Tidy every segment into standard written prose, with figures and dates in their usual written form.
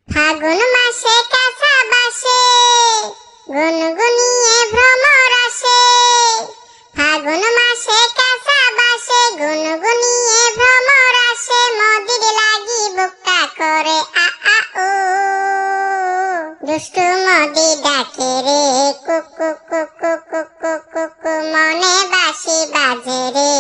ফাগুন মাসে কাঁচা বাসে গুনগুনিয়ে ভ্রমর আসে। ফাগুন মাসে কাঁচা বাসে গুনগুনিয়ে ভ্রমর আসে। মদির লাগি বুকটা করে আ আ ও। দুষ্টু মদি ডাকে রে কুকু কুকু কুকু কুকু। মনে বাঁশি বাজে রে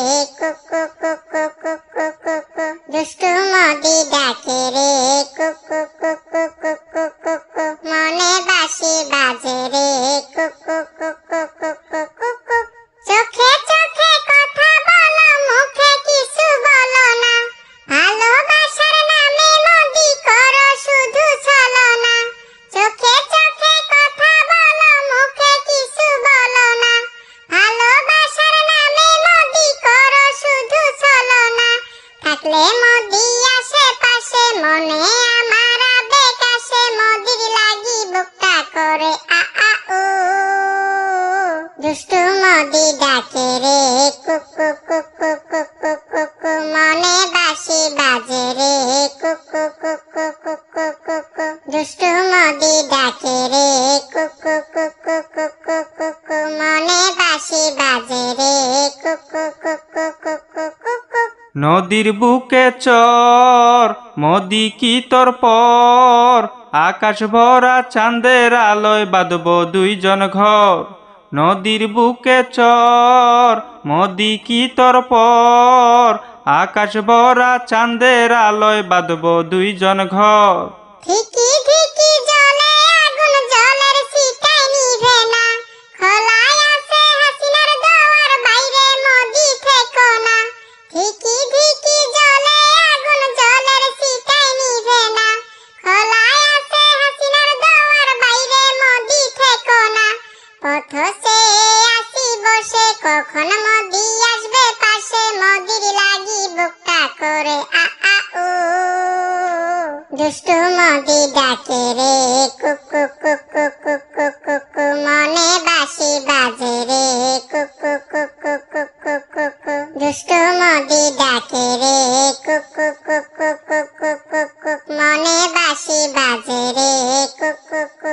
কুকু কুকু কুকু কুকু। দুষ্টু মদি ডাকে রে কুকু কুকু কুকু কুকু। মনে বাঁশি বাজে রে কুকু কুকু কুকু কুকু। চোখে চোখে কথা বলো মুখে কিছু বলো না। ভালোবাসার নামে মদি করো শুধু ছলনা। চোখে চোখে কথা বলো মুখে কিছু বলো না। ভালোবাসার নামে মদি করো শুধু ছলনা। থাকলে মদি আশেপাশে মনে আমার আবেগ আসে। মদির লাগি বুকটা করে আ আ ও। দুষ্টু মদি ডাকে রে কুকু কুকু কুকু কুকু। মনে বাঁশি বাজে রে কুকু কুকু কুকু কুকু। দুষ্টু মদি ডাকে রে কুকু কুকু কুকু কুকু। মনে বাঁশি বাজে রে কুকু কুকু কুকু কুকু। নদীর বুকে চর মদি কি তোর পর। আকাশ ভরা চাঁদের আলোয় বাঁধব দুইজন ঘর। নদীর বুকে চর মদি কি তোর পর। আকাশ ভরা চাঁদের আলোয় বাঁধব দুইজন ঘর। ধিকি ধিকি জলে আগুন জলের ছিটায় নিভে না। খোলায় আছে হাসিনার দুয়ার বাইরে মদি থেকো না। ধিকি ধিকি জলে আগুন জলের ছিটায় নিভে না। খোলায় আছে হাসিনার দুয়ার বাইরে মদি থেকো না। পথ চেয়ে আসি বসে কখন মদি আসবে পাশে। মদির লাগি বুকটা করে আ আ ও। দুষ্টু মদি ডাকে রে কুকু কুকু কুকু কুকু। মনে বাঁশি বাজে রে কুকু কুকু কুকু কুকু। দুষ্টু মদি ডাকে রে কুকু কুকু কুকু কুকু। মনে বাঁশি বাজে রে কুকু কুকু।